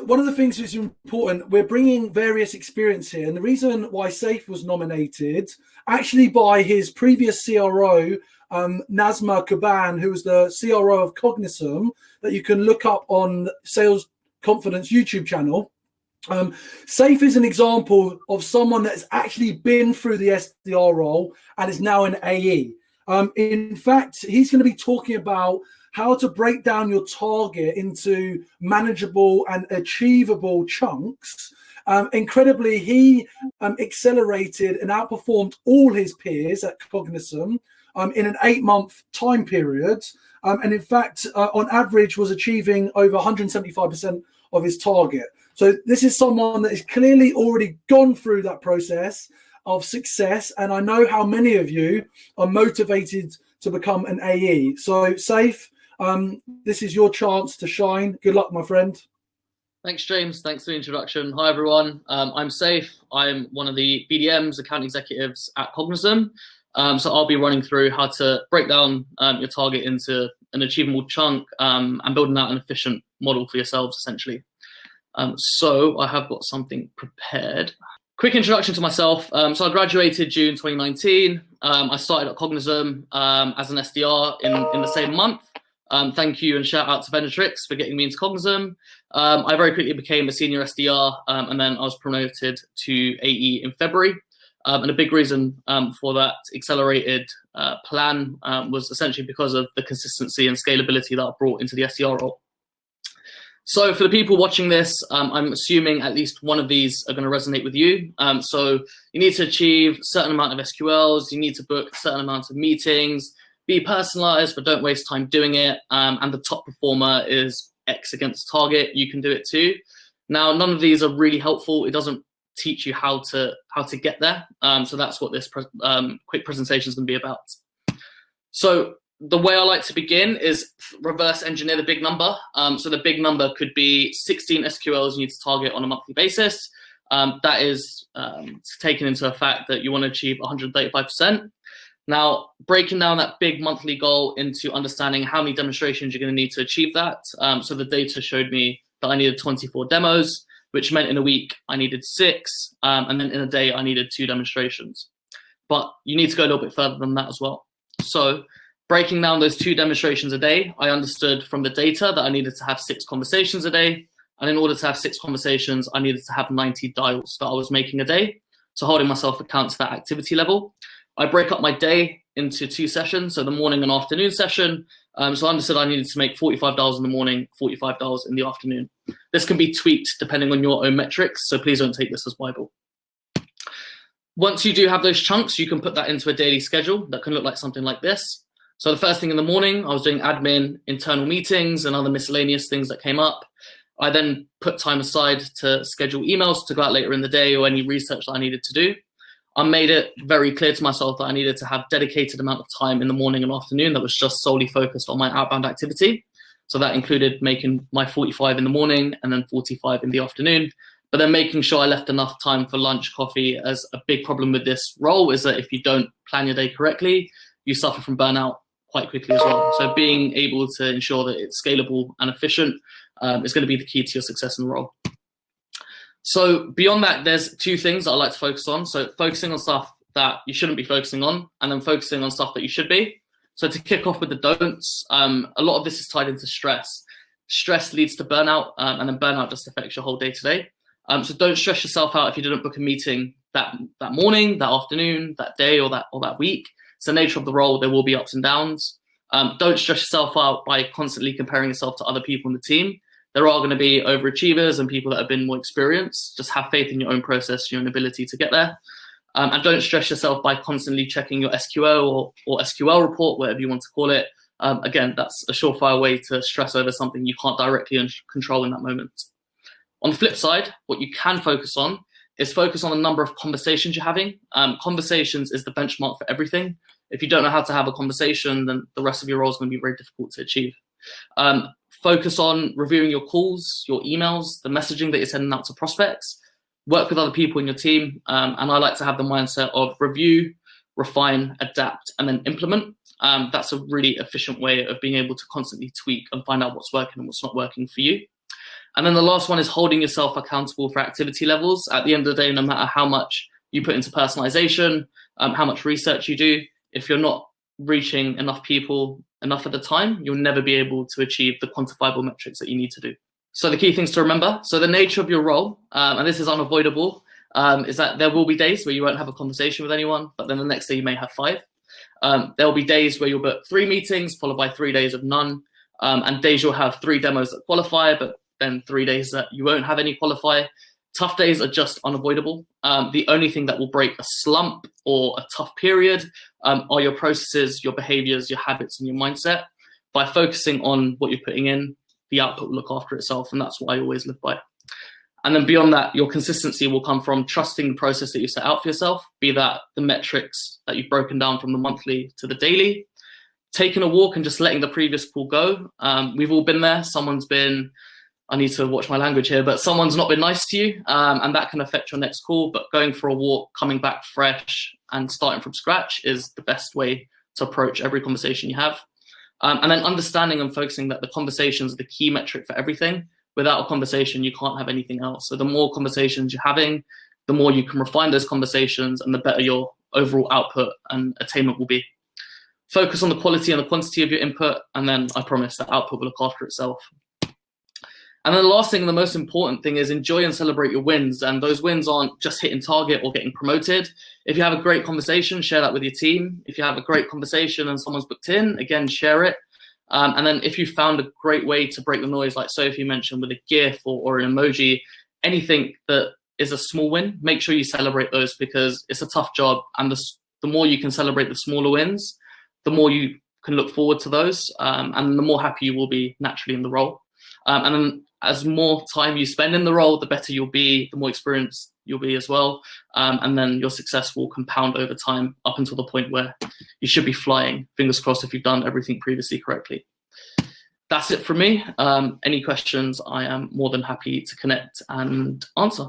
one of the things that's important, we're bringing various experience here. And the reason why Saif was nominated, actually by his previous CRO, Nazma Kaban, who was the CRO of Cognism, that you can look up on Sales Confidence YouTube channel. Saif is an example of someone that's actually been through the SDR role and is now an AE. In fact, he's going to be talking about how to break down your target into manageable and achievable chunks. Incredibly, he accelerated and outperformed all his peers at Cognism in an 8-month time period. And in fact, on average, was achieving over 175% of his target. So this is someone that has clearly already gone through that process of success. And I know how many of you are motivated to become an AE. So Saif, this is your chance to shine. Good luck, my friend. Thanks, James. Thanks for the introduction. Hi, everyone. I'm Saif. I'm one of the BDMs, account executives at Cognism. So I'll be running through how to break down your target into an achievable chunk and building out an efficient model for yourselves, essentially. So I have got something prepared. Quick introduction to myself. So I graduated June 2019. I started at Cognism as an SDR in the same month. Thank you and shout out to Venatrix for getting me into Cognism. I very quickly became a senior SDR and then I was promoted to AE in February. And a big reason for that accelerated plan was essentially because of the consistency and scalability that I brought into the SDR role. So for the people watching this, I'm assuming at least one of these are going to resonate with you. So you need to achieve a certain amount of SQLs, you need to book a certain amount of meetings, be personalized, but don't waste time doing it. And the top performer is X against target. You can do it too. Now, none of these are really helpful. It doesn't teach you how to get there. So that's what this quick presentation is going to be about. So the way I like to begin is reverse engineer the big number. So the big number could be 16 SQLs you need to target on a monthly basis. That is taken into the fact that you want to achieve 135%. Now, breaking down that big monthly goal into understanding how many demonstrations you're going to need to achieve that. So the data showed me that I needed 24 demos, which meant in a week I needed 6, and then in a day I needed 2 demonstrations. But you need to go a little bit further than that as well. So breaking down those 2 demonstrations a day, I understood from the data that I needed to have 6 conversations a day. And in order to have 6 conversations, I needed to have 90 dials that I was making a day. So holding myself account to that activity level. I break up my day into 2 sessions, so the morning and afternoon session. So I understood I needed to make 45 dials in the morning, 45 dials in the afternoon. This can be tweaked depending on your own metrics, so please don't take this as Bible. Once you do have those chunks, you can put that into a daily schedule that can look like something like this. So the first thing in the morning, I was doing admin, internal meetings, and other miscellaneous things that came up. I then put time aside to schedule emails to go out later in the day or any research that I needed to do. I made it very clear to myself that I needed to have dedicated amount of time in the morning and afternoon that was just solely focused on my outbound activity. So that included making my 45 in the morning and then 45 in the afternoon, but then making sure I left enough time for lunch, coffee. As a big problem with this role is that if you don't plan your day correctly, you suffer from burnout quite quickly as well. So being able to ensure that it's scalable and efficient is going to be the key to your success in the role. So beyond that, there's 2 things that I like to focus on. So focusing on stuff that you shouldn't be focusing on, and then focusing on stuff that you should be. So to kick off with the don'ts, a lot of this is tied into stress. Stress leads to burnout, and then burnout just affects your whole day to day. So don't stress yourself out if you didn't book a meeting that morning, that afternoon, that day, or that week. It's the nature of the role. There will be ups and downs. Don't stress yourself out by constantly comparing yourself to other people in the team. There are going to be overachievers and people that have been more experienced. Just have faith in your own process, your own ability to get there. And don't stress yourself by constantly checking your SQL or SQL report, whatever you want to call it. Again, that's a surefire way to stress over something you can't directly control in that moment. On the flip side, what you can focus on is focus on the number of conversations you're having. Conversations is the benchmark for everything. If you don't know how to have a conversation, then the rest of your role is going to be very difficult to achieve. Focus on reviewing your calls, your emails, the messaging that you're sending out to prospects. Work with other people in your team. And I like to have the mindset of review, refine, adapt, and then implement. That's a really efficient way of being able to constantly tweak and find out what's working and what's not working for you. And then the last one is holding yourself accountable for activity levels. At the end of the day, no matter how much you put into personalization, how much research you do, if you're not reaching enough people enough at the time, you'll never be able to achieve the quantifiable metrics that you need to do. So the key things to remember, so the nature of your role, and this is unavoidable, is that there will be days where you won't have a conversation with anyone, but then the next day you may have 5. There'll be days where you'll book 3 meetings, followed by 3 days of none, and days you'll have 3 demos that qualify, but then 3 days that you won't have any qualify. Tough days are just unavoidable. The only thing that will break a slump or a tough period are your processes, your behaviors, your habits, and your mindset. By focusing on what you're putting in, the output will look after itself, and that's what I always live by. And then beyond that, your consistency will come from trusting the process that you set out for yourself, be that the metrics that you've broken down from the monthly to the daily, taking a walk and just letting the previous call go. We've all been there. Someone's been, I need to watch my language here, but someone's not been nice to you, and that can affect your next call. But going for a walk, coming back fresh, and starting from scratch is the best way to approach every conversation you have. And then understanding and focusing that the conversation is the key metric for everything. Without a conversation, you can't have anything else. So the more conversations you're having, the more you can refine those conversations, and the better your overall output and attainment will be. Focus on the quality and the quantity of your input, and then I promise that output will look after itself. And then the last thing, and the most important thing, is enjoy and celebrate your wins. And those wins aren't just hitting target or getting promoted. If you have a great conversation, share that with your team. If you have a great conversation and someone's booked in, again, share it. And then if you found a great way to break the noise, like Sophie mentioned, with a GIF or an emoji, anything that is a small win, make sure you celebrate those, because it's a tough job. And the more you can celebrate the smaller wins, the more you can look forward to those, and the more happy you will be naturally in the role. And then as more time you spend in the role, the better you'll be, the more experienced you'll be as well. And then your success will compound over time up until the point where you should be flying, fingers crossed, if you've done everything previously correctly. That's it from me. Any questions, I am more than happy to connect and answer.